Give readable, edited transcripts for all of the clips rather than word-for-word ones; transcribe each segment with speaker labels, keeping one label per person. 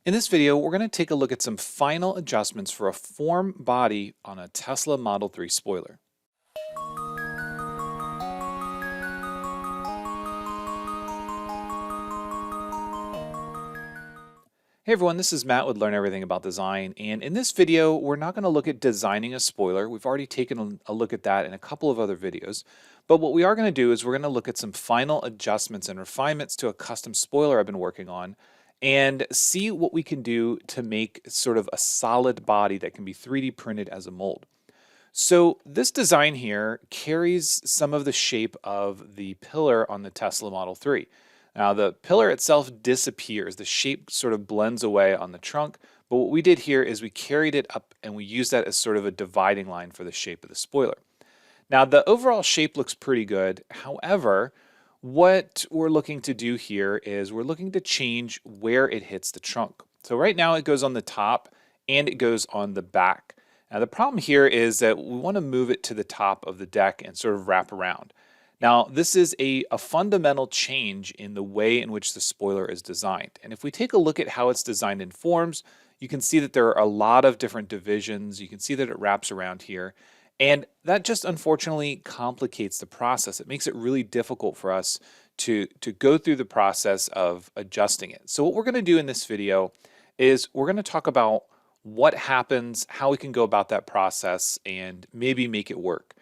Speaker 1: In this video, we're going to take a look at some final adjustments for a form body on a Tesla Model 3 spoiler. Hey everyone, this is Matt with Learn Everything About Design, and in this video, we're not going to look at designing a spoiler. We've already taken a look at that in a couple of other videos, but what we are going to do is we're going to look at some final adjustments and refinements to a custom spoiler I've been working on, and see what we can do to make sort of a solid body that can be 3D printed as a mold. So this design here carries some of the shape of the pillar on the Tesla Model 3. Now the pillar itself disappears, the shape sort of blends away on the trunk, but what we did here is we carried it up and we used that as sort of a dividing line for the shape of the spoiler. Now the overall shape looks pretty good. However, what we're looking to do here is we're looking to change where it hits the trunk. So right now it goes on the top and it goes on the back. Now the problem here is that we want to move it to the top of the deck and sort of wrap around. Now this is a fundamental change in the way in which the spoiler is designed. And if we take a look at how it's designed in forms, you can see that there are a lot of different divisions. You can see that it wraps around here. And that just unfortunately complicates the process. It makes it really difficult for us to go through the process of adjusting it. So what we're going to do in this video is we're going to talk about what happens, how we can go about that process, and maybe make it work.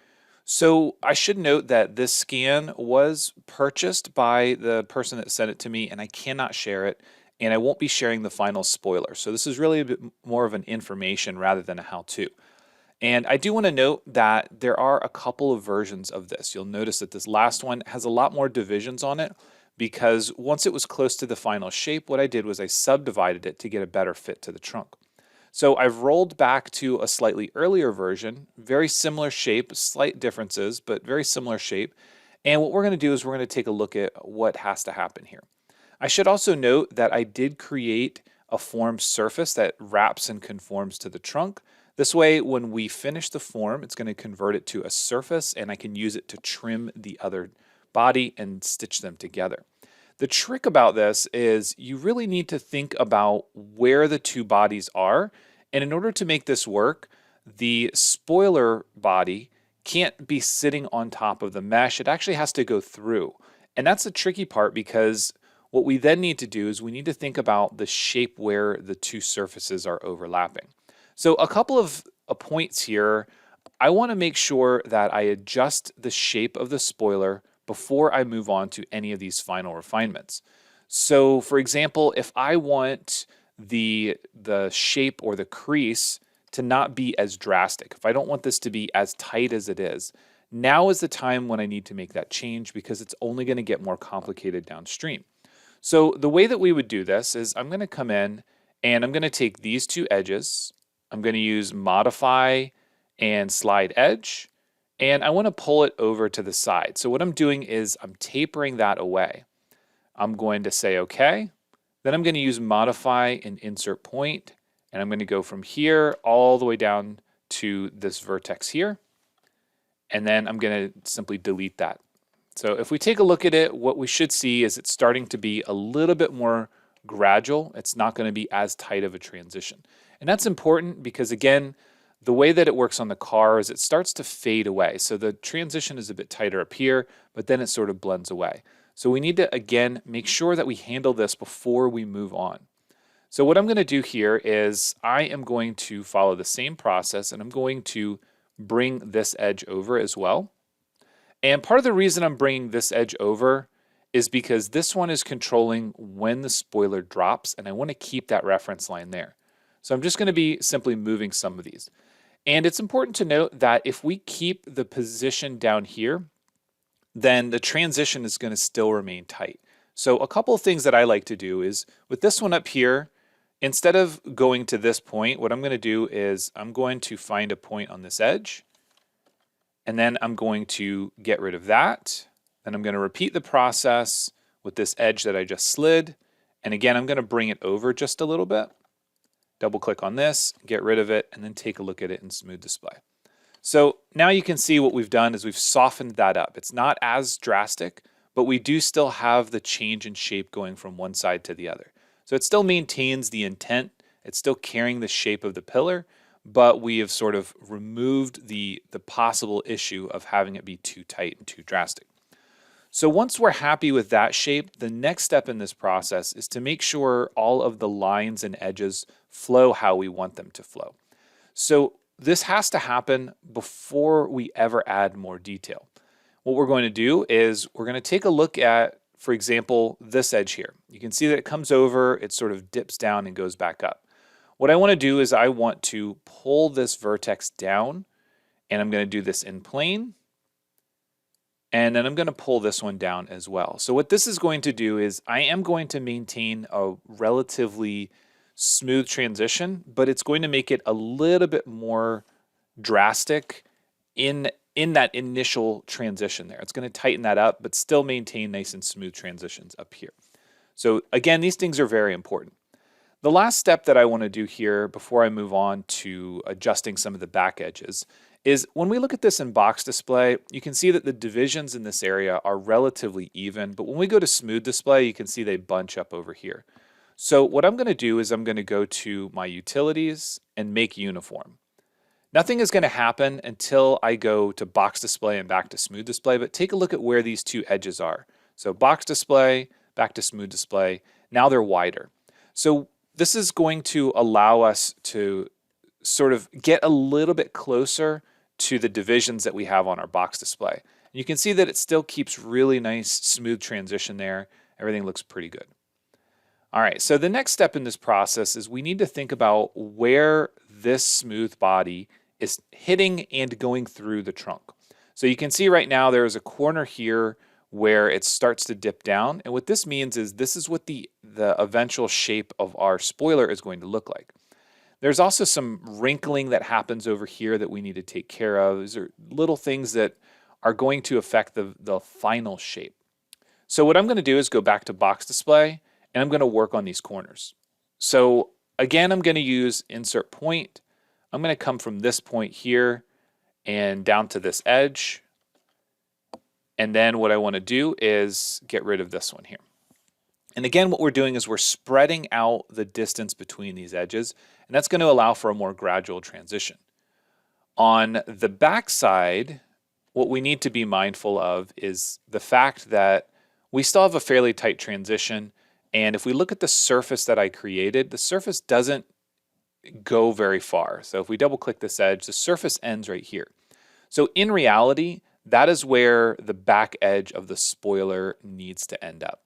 Speaker 1: So I should note that this scan was purchased by the person that sent it to me, and I cannot share it, and I won't be sharing the final spoiler. So this is really a bit more of an information rather than a how-to. And I do want to note that there are a couple of versions of this. You'll notice that this last one has a lot more divisions on it because once it was close to the final shape, what I did was I subdivided it to get a better fit to the trunk. So I've rolled back to a slightly earlier version, very similar shape, slight differences, but very similar shape. And what we're going to do is we're going to take a look at what has to happen here. I should also note that I did create a form surface that wraps and conforms to the trunk. This way, when we finish the form, it's going to convert it to a surface and I can use it to trim the other body and stitch them together. The trick about this is you really need to think about where the two bodies are. And in order to make this work, the spoiler body can't be sitting on top of the mesh. It actually has to go through. And that's the tricky part because what we then need to do is we need to think about the shape where the two surfaces are overlapping. So a couple of points here. I want to make sure that I adjust the shape of the spoiler before I move on to any of these final refinements. So for example, if I want the shape or the crease to not be as drastic, if I don't want this to be as tight as it is, now is the time when I need to make that change because it's only going to get more complicated downstream. So the way that we would do this is I'm going to come in and I'm going to take these two edges. I'm going to use modify and slide edge, and I want to pull it over to the side. So what I'm doing is I'm tapering that away. I'm going to say okay. Then I'm going to use modify and insert point, and I'm going to go from here all the way down to this vertex here. And then I'm going to simply delete that. So if we take a look at it, what we should see is it's starting to be a little bit more gradual. It's not going to be as tight of a transition. And that's important because, again, the way that it works on the car is it starts to fade away. So the transition is a bit tighter up here, but then it sort of blends away. So we need to, again, make sure that we handle this before we move on. So what I'm going to do here is I am going to follow the same process and I'm going to bring this edge over as well. And part of the reason I'm bringing this edge over is because this one is controlling when the spoiler drops, and I want to keep that reference line there. So I'm just going to be simply moving some of these. And it's important to note that if we keep the position down here, then the transition is going to still remain tight. So a couple of things that I like to do is with this one up here, instead of going to this point, what I'm going to do is I'm going to find a point on this edge, and then I'm going to get rid of that. Then I'm going to repeat the process with this edge that I just slid. And again, I'm going to bring it over just a little bit. Double click on this, get rid of it, and then take a look at it in Smooth Display. So now you can see what we've done is we've softened that up. It's not as drastic, but we do still have the change in shape going from one side to the other. So it still maintains the intent, it's still carrying the shape of the pillar, but we have sort of removed the possible issue of having it be too tight and too drastic. So once we're happy with that shape, the next step in this process is to make sure all of the lines and edges flow how we want them to flow. So this has to happen before we ever add more detail. What we're going to do is we're going to take a look at, for example, this edge here. You can see that it comes over, it sort of dips down and goes back up. What I want to do is I want to pull this vertex down, and I'm going to do this in plane. And then I'm going to pull this one down as well. So what this is going to do is I am going to maintain a relatively smooth transition, but it's going to make it a little bit more drastic in that initial transition there. It's going to tighten that up, but still maintain nice and smooth transitions up here. So again, these things are very important. The last step that I want to do here before I move on to adjusting some of the back edges is when we look at this in box display, you can see that the divisions in this area are relatively even, but when we go to smooth display, you can see they bunch up over here. So what I'm going to do is I'm going to go to my utilities and make uniform. Nothing is going to happen until I go to box display and back to smooth display, but take a look at where these two edges are. So box display, back to smooth display, now they're wider. So this is going to allow us to sort of get a little bit closer to the divisions that we have on our box display. And you can see that it still keeps really nice, smooth transition there. Everything looks pretty good. All right, so the next step in this process is we need to think about where this smooth body is hitting and going through the trunk. So you can see right now there is a corner here where it starts to dip down. And what this means is this is what the eventual shape of our spoiler is going to look like. There's also some wrinkling that happens over here that we need to take care of. These are little things that are going to affect the final shape. So what I'm going to do is go back to box display, and I'm going to work on these corners. So again, I'm going to use insert point. I'm going to come from this point here and down to this edge. And then what I want to do is get rid of this one here. And again, what we're doing is we're spreading out the distance between these edges, and that's going to allow for a more gradual transition. On the back side, what we need to be mindful of is the fact that we still have a fairly tight transition, and if we look at the surface that I created, the surface doesn't go very far. So if we double click this edge, the surface ends right here. So in reality, that is where the back edge of the spoiler needs to end up.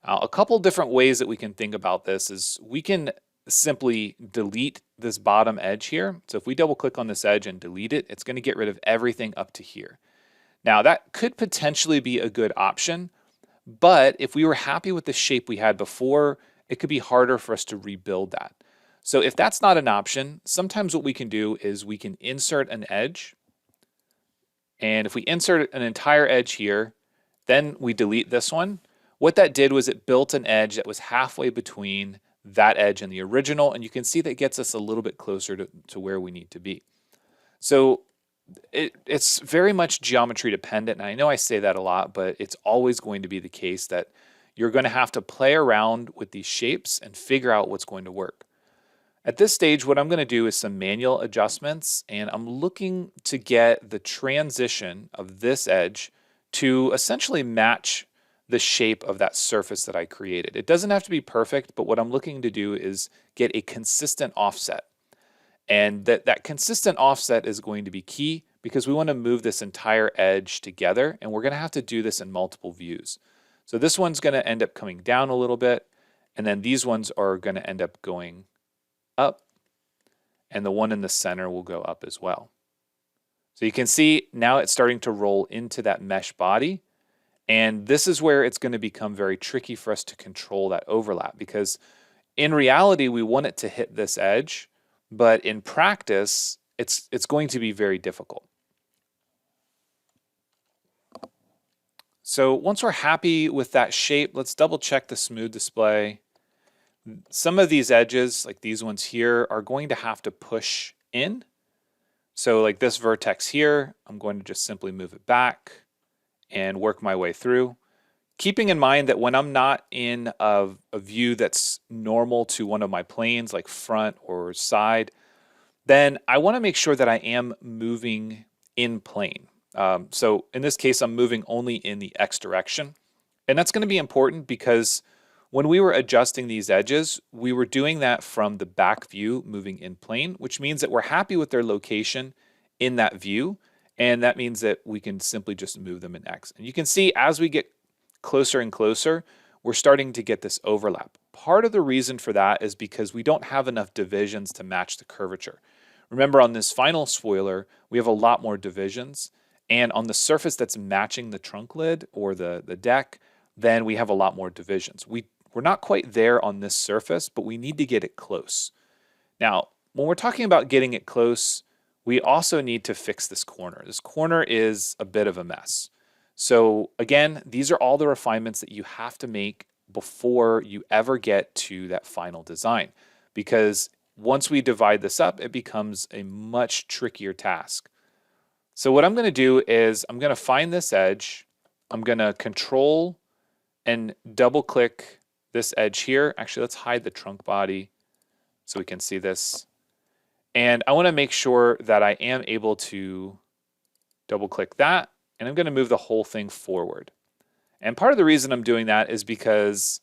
Speaker 1: A couple different ways that we can think about this is we can simply delete this bottom edge here. So if we double click on this edge and delete it, it's going to get rid of everything up to here. Now that could potentially be a good option, but if we were happy with the shape we had before, it could be harder for us to rebuild that. So if that's not an option, sometimes what we can do is we can insert an edge. And if we insert an entire edge here, then we delete this one. What that did was it built an edge that was halfway between that edge and the original, and you can see that gets us a little bit closer to where we need to be. So it's very much geometry dependent, and I know I say that a lot, but it's always going to be the case that you're going to have to play around with these shapes and figure out what's going to work. At this stage, what I'm going to do is some manual adjustments, and I'm looking to get the transition of this edge to essentially match the shape of that surface that I created. It doesn't have to be perfect, but what I'm looking to do is get a consistent offset. And that consistent offset is going to be key because we want to move this entire edge together, and we're going to have to do this in multiple views. So this one's going to end up coming down a little bit, and then these ones are going to end up going up, and the one in the center will go up as well. So you can see now it's starting to roll into that mesh body. And this is where it's going to become very tricky for us to control that overlap, because in reality, we want it to hit this edge, but in practice, it's going to be very difficult. So once we're happy with that shape, let's double check the smooth display. Some of these edges, like these ones here, are going to have to push in. So like this vertex here, I'm going to just simply move it back and work my way through. keeping in mind that when I'm not in a view that's normal to one of my planes, like front or side, then I want to make sure that I am moving in plane. So in this case, I'm moving only in the X direction. And that's going to be important because when we were adjusting these edges, we were doing that from the back view moving in plane, which means that we're happy with their location in that view. And that means that we can simply just move them in X. And you can see as we get closer and closer, we're starting to get this overlap. Part of the reason for that is because we don't have enough divisions to match the curvature. Remember, on this final spoiler, we have a lot more divisions. And on the surface that's matching the trunk lid or the deck, then we have a lot more divisions. We're not quite there on this surface, but we need to get it close. Now, when we're talking about getting it close, we also need to fix this corner. This corner is a bit of a mess. So again, these are all the refinements that you have to make before you ever get to that final design. Because once we divide this up, it becomes a much trickier task. So what I'm going to do is I'm going to find this edge. I'm going to control and double click this edge here. Actually, let's hide the trunk body so we can see this. And I want to make sure that I am able to double click that. And I'm going to move the whole thing forward. And part of the reason I'm doing that is because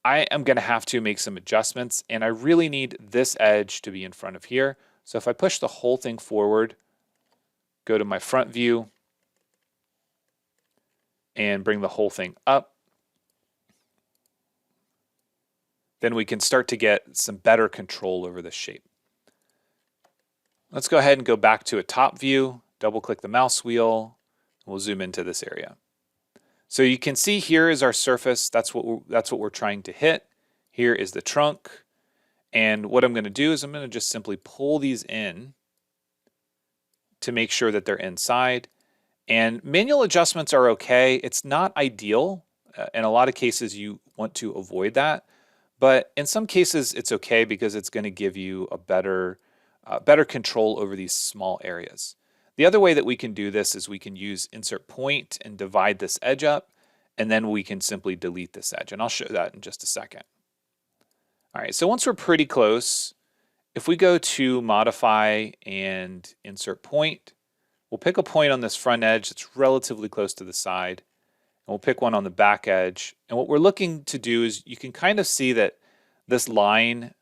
Speaker 1: I am going to have to make some adjustments. And I really need this edge to be in front of here. So if I push the whole thing forward, go to my front view, and bring the whole thing up, then we can start to get some better control over the shape. Let's go ahead and go back to a top view, double click the mouse wheel, and we'll zoom into this area. So you can see here is our surface. That's what we're trying to hit. Here is the trunk. And what I'm going to do is I'm going to just simply pull these in to make sure that they're inside. And manual adjustments are okay. It's not ideal. In a lot of cases, you want to avoid that. But in some cases, it's okay because it's going to give you a better control over these small areas. The other way that we can do this is we can use insert point and divide this edge up, and then we can simply delete this edge. And I'll show that in just a second. All right, so once we're pretty close, if we go to modify and insert point, we'll pick a point on this front edge that's relatively close to the side, and we'll pick one on the back edge. And what we're looking to do is you can kind of see that this line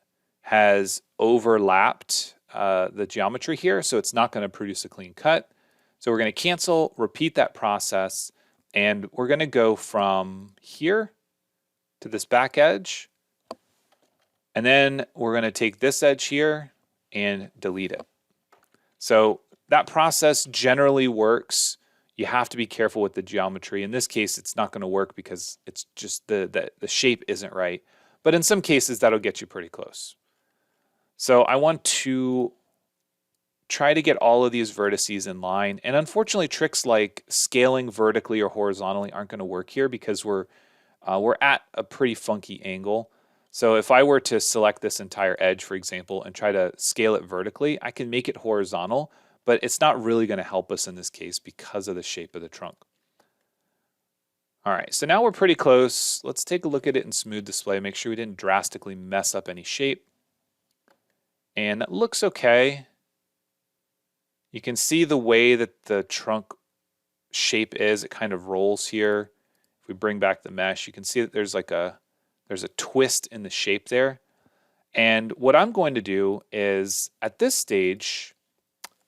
Speaker 1: has overlapped the geometry here, so it's not going to produce a clean cut. So we're going to cancel, repeat that process, and we're going to go from here to this back edge, and then we're going to take this edge here and delete it. So that process generally works. You have to be careful with the geometry. In this case, it's not going to work because it's just the shape isn't right. But in some cases, that'll get you pretty close. So I want to try to get all of these vertices in line. And unfortunately, tricks like scaling vertically or horizontally aren't going to work here because we're at a pretty funky angle. So if I were to select this entire edge, for example, and try to scale it vertically, I can make it horizontal, but it's not really going to help us in this case because of the shape of the trunk. All right, so now we're pretty close. Let's take a look at it in smooth display, make sure we didn't drastically mess up any shape. And that looks okay. You can see the way that the trunk shape is. It kind of rolls here. If we bring back the mesh, you can see that there's a twist in the shape there. And what I'm going to do is, at this stage,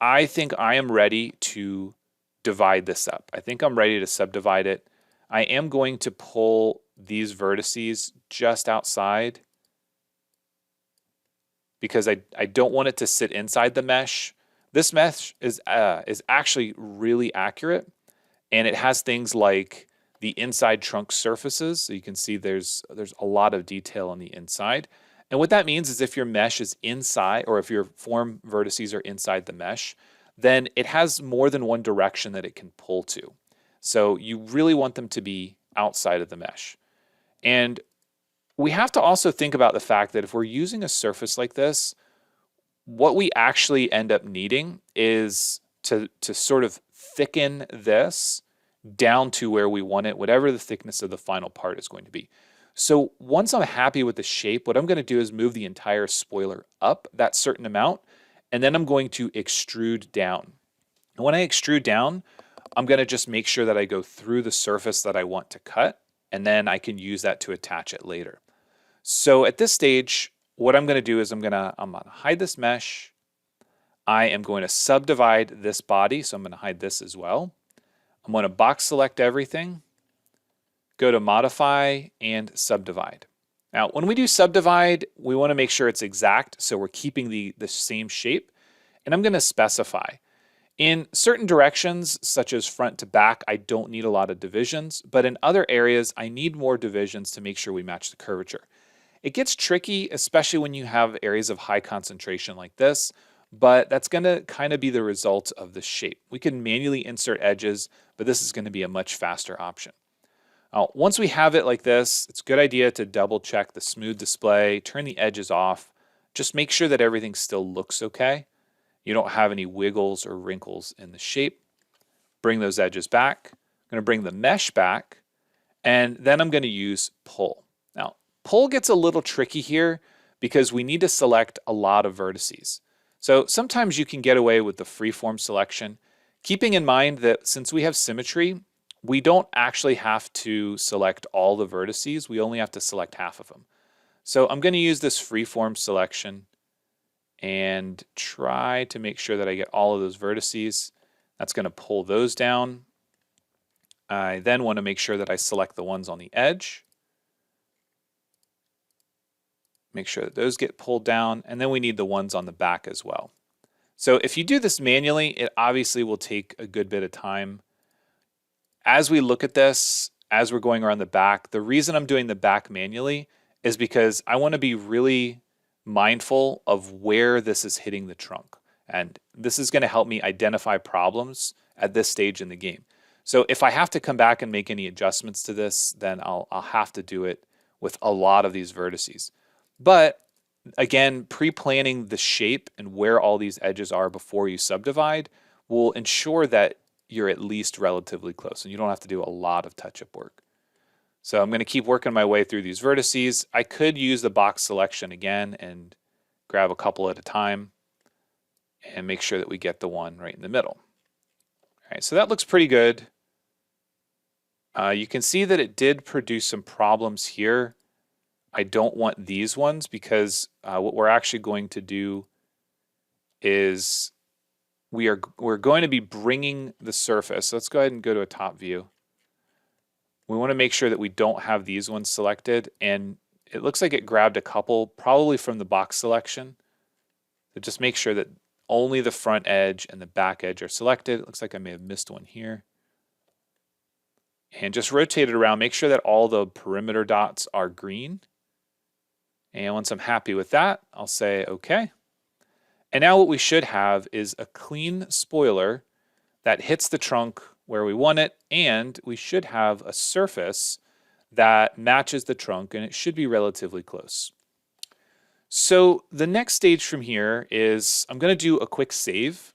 Speaker 1: I think I am ready to divide this up. I think I'm ready to subdivide it. I am going to pull these vertices just outside because I don't want it to sit inside the mesh. This mesh is actually really accurate, and it has things like the inside trunk surfaces. So you can see there's a lot of detail on the inside. And what that means is if your mesh is inside, or if your form vertices are inside the mesh, then it has more than one direction that it can pull to. So you really want them to be outside of the mesh. And we have to also think about the fact that if we're using a surface like this, what we actually end up needing is to sort of thicken this down to where we want it, whatever the thickness of the final part is going to be. So once I'm happy with the shape, what I'm going to do is move the entire spoiler up that certain amount, and then I'm going to extrude down. And when I extrude down, I'm going to just make sure that I go through the surface that I want to cut, and then I can use that to attach it later. So at this stage, what I'm going to do is I'm going to hide this mesh. I am going to subdivide this body, so I'm going to hide this as well. I'm going to box select everything, go to modify and subdivide. Now, when we do subdivide, we want to make sure it's exact, so we're keeping the same shape. And I'm going to specify. In certain directions, such as front to back, I don't need a lot of divisions, but in other areas, I need more divisions to make sure we match the curvature. It gets tricky, especially when you have areas of high concentration like this, but that's going to kind of be the result of the shape. We can manually insert edges, but this is going to be a much faster option. Once we have it like this, it's a good idea to double check the smooth display, turn the edges off, just make sure that everything still looks okay. You don't have any wiggles or wrinkles in the shape. Bring those edges back. I'm going to bring the mesh back, and then I'm going to use pull. Now, pull gets a little tricky here because we need to select a lot of vertices. So sometimes you can get away with the freeform selection, keeping in mind that since we have symmetry, we don't actually have to select all the vertices. We only have to select half of them. So I'm going to use this freeform selection and try to make sure that I get all of those vertices. That's going to pull those down. I then want to make sure that I select the ones on the edge. Make sure that those get pulled down, and then we need the ones on the back as well. So if you do this manually, it obviously will take a good bit of time. As we look at this, as we're going around the back, the reason I'm doing the back manually is because I want to be really mindful of where this is hitting the trunk. And this is going to help me identify problems at this stage in the game. So if I have to come back and make any adjustments to this, then I'll have to do it with a lot of these vertices. But again, pre-planning the shape and where all these edges are before you subdivide will ensure that you're at least relatively close and you don't have to do a lot of touch-up work. So I'm going to keep working my way through these vertices. I could use the box selection again and grab a couple at a time and make sure that we get the one right in the middle. All right, so that looks pretty good. You can see that it did produce some problems here. I don't want these ones because what we're actually going to do is we're going to be bringing the surface. Let's go ahead and go to a top view. We want to make sure that we don't have these ones selected, and it looks like it grabbed a couple, probably from the box selection. So just make sure that only the front edge and the back edge are selected. It looks like I may have missed one here. And just rotate it around. Make sure that all the perimeter dots are green. And once I'm happy with that, I'll say OK. And now what we should have is a clean spoiler that hits the trunk where we want it, and we should have a surface that matches the trunk, and it should be relatively close. So the next stage from here is I'm going to do a quick save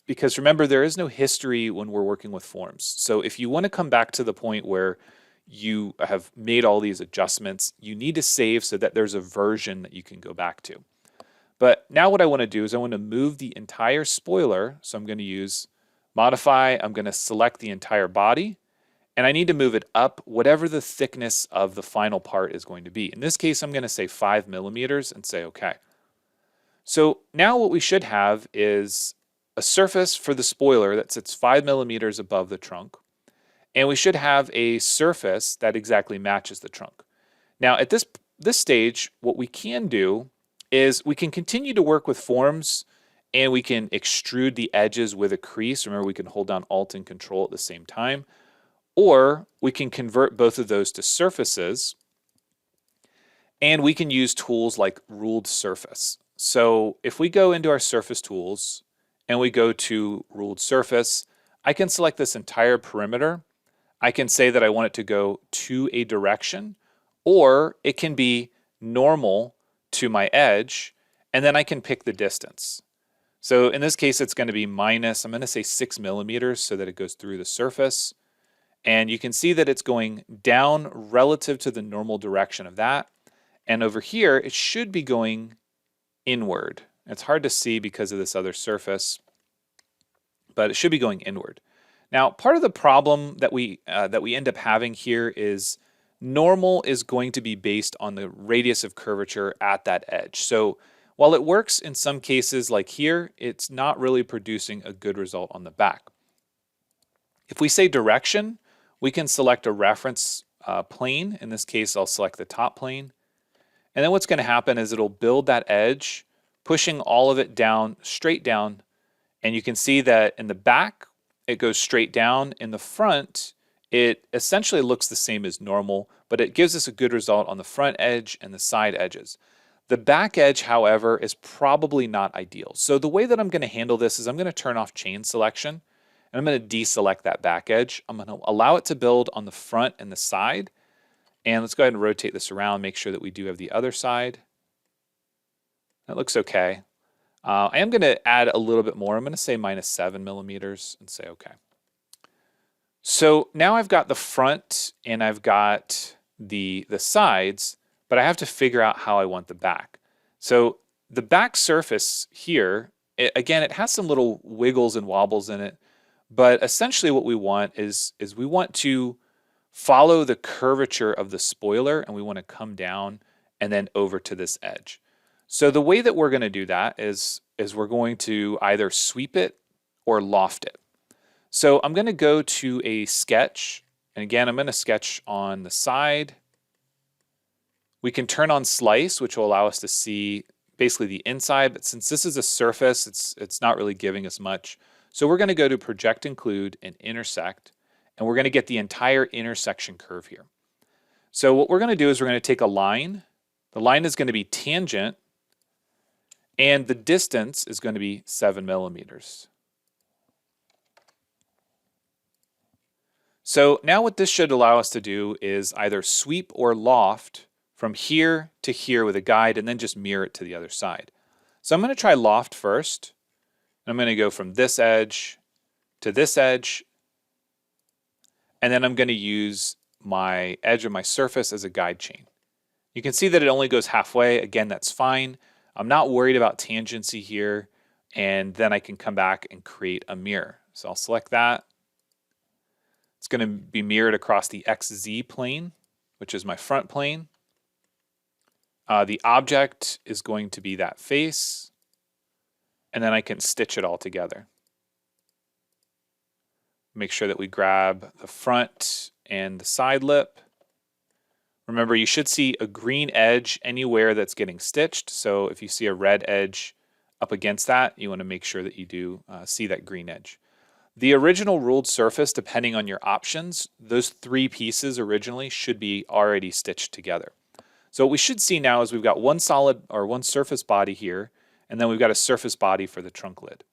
Speaker 1: because remember, there is no history when we're working with forms. So if you want to come back to the point where you have made all these adjustments, you need to save so that there's a version that you can go back to. But now what I want to do is I want to move the entire spoiler. So I'm going to use modify. I'm going to select the entire body, and I need to move it up whatever the thickness of the final part is going to be. In this case, I'm going to say 5 millimeters and say OK. So now what we should have is a surface for the spoiler that sits 5 millimeters above the trunk, and we should have a surface that exactly matches the trunk. Now at this stage, what we can do is we can continue to work with forms, and we can extrude the edges with a crease. Remember, we can hold down Alt and Control at the same time. Or we can convert both of those to surfaces, and we can use tools like ruled surface. So if we go into our surface tools and we go to ruled surface, I can select this entire perimeter. I can say that I want it to go to a direction, or it can be normal to my edge, and then I can pick the distance. So in this case, it's going to be minus, I'm going to say 6 millimeters so that it goes through the surface. And you can see that it's going down relative to the normal direction of that. And over here, it should be going inward. It's hard to see because of this other surface, but it should be going inward. Now, part of the problem that we end up having here is normal is going to be based on the radius of curvature at that edge. So while it works in some cases like here, it's not really producing a good result on the back. If we say direction, we can select a reference plane. In this case, I'll select the top plane. And then what's going to happen is it'll build that edge, pushing all of it down, straight down. And you can see that in the back, it goes straight down. In the front, it essentially looks the same as normal, but it gives us a good result on the front edge and the side edges. The back edge, however, is probably not ideal. So the way that I'm going to handle this is I'm going to turn off chain selection, and I'm going to deselect that back edge. I'm going to allow it to build on the front and the side. And let's go ahead and rotate this around, make sure that we do have the other side. That looks okay. I am going to add a little bit more. I'm going to say -7 millimeters and say okay. So now I've got the front and I've got the sides, but I have to figure out how I want the back. So the back surface here, again, it has some little wiggles and wobbles in it, but essentially what we want is we want to follow the curvature of the spoiler, and we want to come down and then over to this edge. So the way that we're going to do that is we're going to either sweep it or loft it. So I'm going to go to a sketch, and again, I'm going to sketch on the side. We can turn on slice, which will allow us to see basically the inside, but since this is a surface, it's not really giving us much. So we're going to go to project include and intersect, and we're going to get the entire intersection curve here. So what we're going to do is we're going to take a line. The line is going to be tangent, and the distance is going to be 7 millimeters. So now what this should allow us to do is either sweep or loft from here to here with a guide and then just mirror it to the other side. So I'm going to try loft first. I'm going to go from this edge to this edge, and then I'm going to use my edge of my surface as a guide chain. You can see that it only goes halfway. Again, that's fine. I'm not worried about tangency here, and then I can come back and create a mirror. So I'll select that. It's going to be mirrored across the XZ plane, which is my front plane. The object is going to be that face, and then I can stitch it all together. Make sure that we grab the front and the side lip. Remember, you should see a green edge anywhere that's getting stitched. So if you see a red edge up against that, you want to make sure that you do see that green edge. The original ruled surface, depending on your options, those 3 pieces originally should be already stitched together. So what we should see now is we've got one solid or one surface body here, and then we've got a surface body for the trunk lid.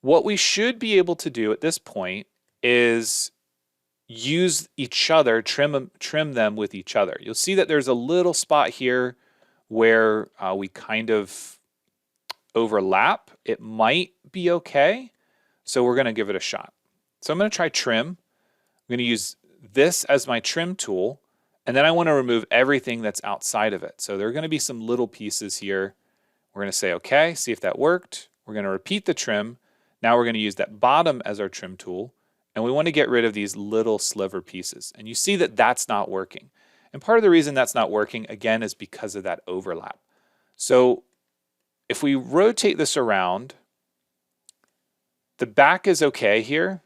Speaker 1: What we should be able to do at this point is use each other, trim them with each other. You'll see that there's a little spot here where we kind of overlap. It might be okay, so we're going to give it a shot. So I'm going to try trim. I'm going to use this as my trim tool, and then I want to remove everything that's outside of it. So there are going to be some little pieces here. We're going to say okay, see if that worked. We're going to repeat the trim. Now we're going to use that bottom as our trim tool, and we want to get rid of these little sliver pieces. And you see that that's not working. And part of the reason that's not working, again, is because of that overlap. So if we rotate this around, the back is okay here,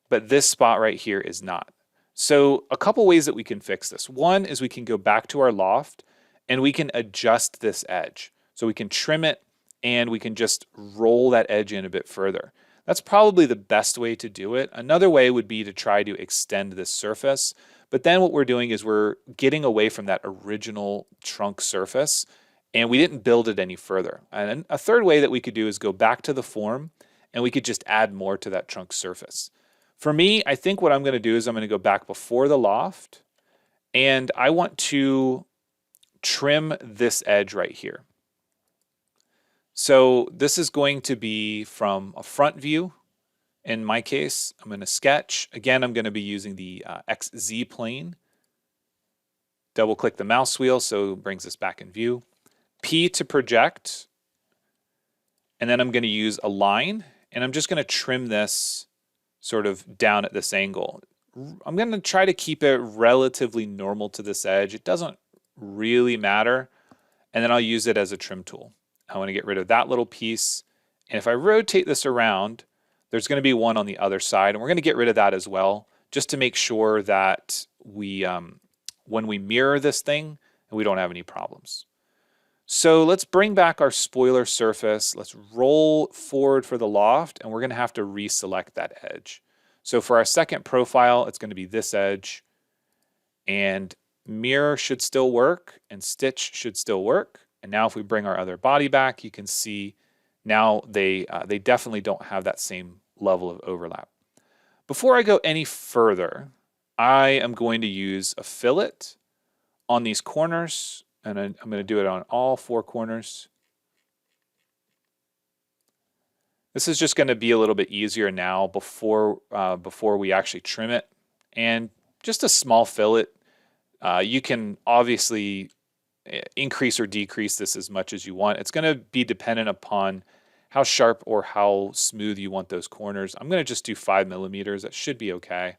Speaker 1: but this spot right here is not. So a couple ways that we can fix this. One is we can go back to our loft and we can adjust this edge. So we can trim it and we can just roll that edge in a bit further. That's probably the best way to do it. Another way would be to try to extend this surface, but then what we're doing is we're getting away from that original trunk surface and we didn't build it any further. And a third way that we could do is go back to the form and we could just add more to that trunk surface. For me, I think what I'm going to do is I'm going to go back before the loft and I want to trim this edge right here. So this is going to be from a front view. In my case, I'm going to sketch. Again, I'm going to be using the XZ plane. Double click the mouse wheel so it brings us back in view. P to project. And then I'm going to use a line, and I'm just going to trim this sort of down at this angle. I'm going to try to keep it relatively normal to this edge. It doesn't really matter. And then I'll use it as a trim tool. I want to get rid of that little piece. And if I rotate this around, there's going to be one on the other side, and we're going to get rid of that as well, just to make sure that we, when we mirror this thing, we don't have any problems. So let's bring back our spoiler surface. Let's roll forward for the loft, and we're going to have to reselect that edge. So for our second profile, it's going to be this edge, and mirror should still work, and stitch should still work. And now if we bring our other body back, you can see now they definitely don't have that same level of overlap. Before I go any further, I am going to use a fillet on these corners, and I'm going to do it on all 4 corners. This is just going to be a little bit easier now before we actually trim it. And just a small fillet. You can obviously increase or decrease this as much as you want. It's going to be dependent upon how sharp or how smooth you want those corners. I'm going to just do 5 millimeters. That should be okay.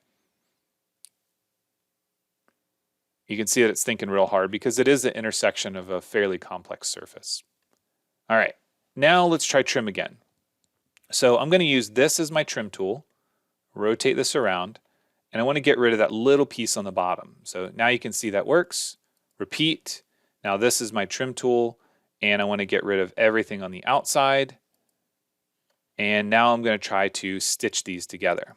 Speaker 1: You can see that it's thinking real hard because it is the intersection of a fairly complex surface. All right, now let's try trim again. So I'm going to use this as my trim tool, rotate this around, and I want to get rid of that little piece on the bottom. So now you can see that works. Repeat. Now this is my trim tool, and I want to get rid of everything on the outside. And now I'm going to try to stitch these together.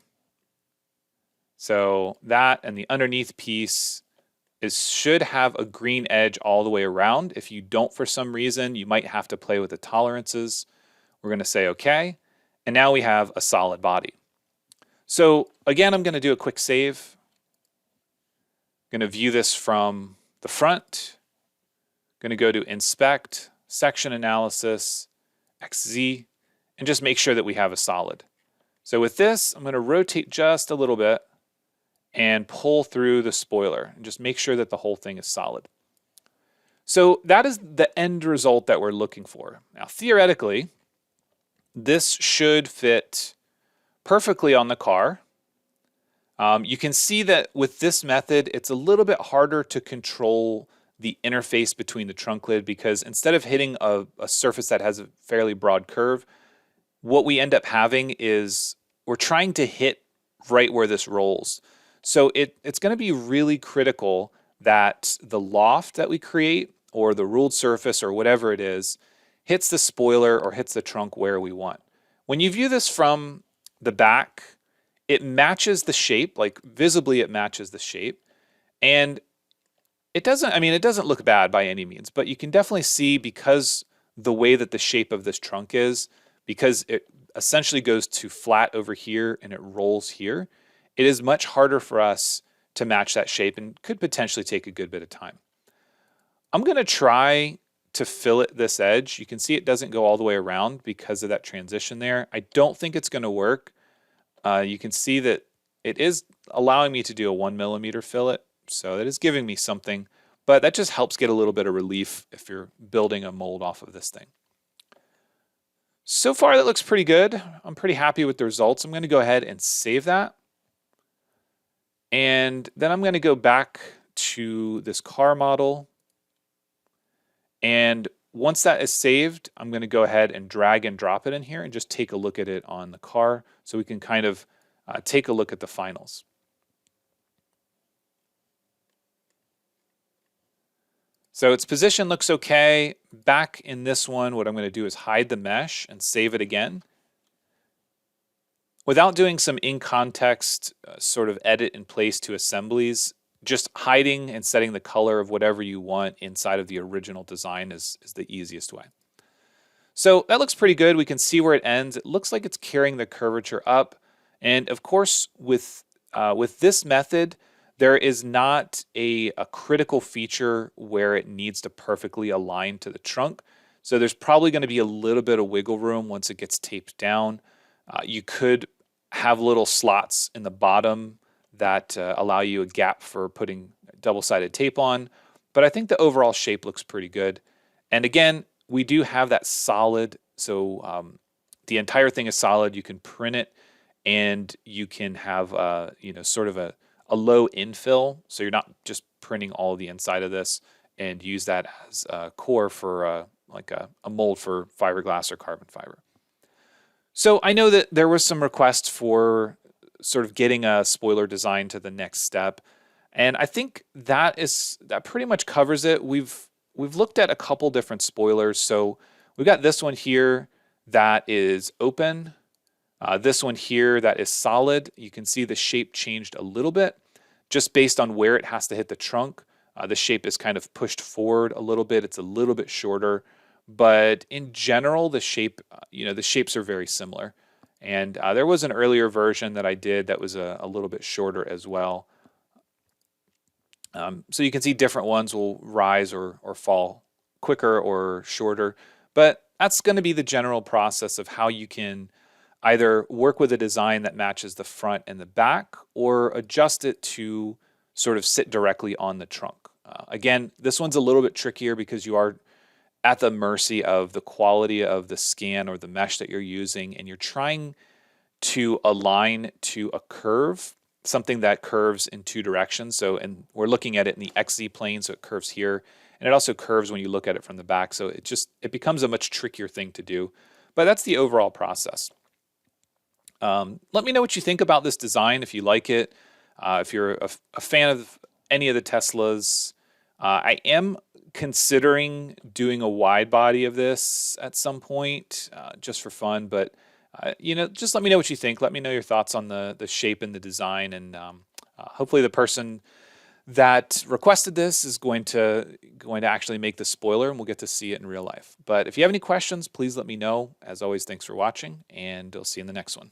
Speaker 1: So that and the underneath piece should have a green edge all the way around. If you don't for some reason, you might have to play with the tolerances. We're going to say okay. And now we have a solid body. So again, I'm going to do a quick save. I'm going to view this from the front. I'm going to go to Inspect, Section Analysis, XZ, and just make sure that we have a solid. So with this, I'm going to rotate just a little bit and pull through the spoiler and just make sure that the whole thing is solid. So that is the end result that we're looking for. Now, theoretically, this should fit perfectly on the car. You can see that with this method, it's a little bit harder to control the interface between the trunk lid because instead of hitting a surface that has a fairly broad curve, what we end up having is we're trying to hit right where this rolls. So it's going to be really critical that the loft that we create or the ruled surface or whatever it is hits the spoiler or hits the trunk where we want. When you view this from the back, it matches the shape, like visibly it matches the shape. And it doesn't look bad by any means, but you can definitely see because the way that the shape of this trunk is, because it essentially goes to flat over here and it rolls here, it is much harder for us to match that shape and could potentially take a good bit of time. I'm going to try to fillet this edge. You can see it doesn't go all the way around because of that transition there. I don't think it's going to work. You can see that it is allowing me to do a 1 millimeter fillet, so it is giving me something, but that just helps get a little bit of relief if you're building a mold off of this thing. So far that looks pretty good. I'm pretty happy with the results. I'm going to go ahead and save that. And then I'm going to go back to this car model. And once that is saved, I'm going to go ahead and drag and drop it in here and just take a look at it on the car so we can kind of take a look at the finals. So its position looks okay. Back in this one, what I'm going to do is hide the mesh and save it again. Without doing some in-context sort of edit in place to assemblies, just hiding and setting the color of whatever you want inside of the original design is the easiest way. So that looks pretty good. We can see where it ends. It looks like it's carrying the curvature up. And of course, with this method, there is not a critical feature where it needs to perfectly align to the trunk. So there's probably going to be a little bit of wiggle room once it gets taped down. You could have little slots in the bottom that allow you a gap for putting double-sided tape on. But I think the overall shape looks pretty good. And again, we do have that solid, so the entire thing is solid. You can print it, and you can have sort of a low infill, so you're not just printing all the inside of this, and use that as a core for like a mold for fiberglass or carbon fiber. So I know that there was some requests for sort of getting a spoiler design to the next step, and I think that pretty much covers it. We've looked at a couple different spoilers. So we've got this one here that is open. This one here that is solid. You can see the shape changed a little bit just based on where it has to hit the trunk. The shape is kind of pushed forward a little bit. It's a little bit shorter, but in general, the shapes are very similar. And there was an earlier version that I did that was a little bit shorter as well. So you can see different ones will rise or fall quicker or shorter, but that's going to be the general process of how you can either work with a design that matches the front and the back, or adjust it to sort of sit directly on the trunk. Again, this one's a little bit trickier because you are at the mercy of the quality of the scan or the mesh that you're using, and you're trying to align to a curve, something that curves in two directions. So, and we're looking at it in the XZ plane, so it curves here, and it also curves when you look at it from the back. So it becomes a much trickier thing to do, but that's the overall process. Let me know what you think about this design, if you like it, if you're a fan of any of the Teslas. I am considering doing a wide body of this at some point, just for fun, but just let me know what you think. Let me know your thoughts on the shape and the design, and hopefully the person that requested this is going to actually make the spoiler, and we'll get to see it in real life. But if you have any questions, please let me know. As always, thanks for watching, and I'll see you in the next one.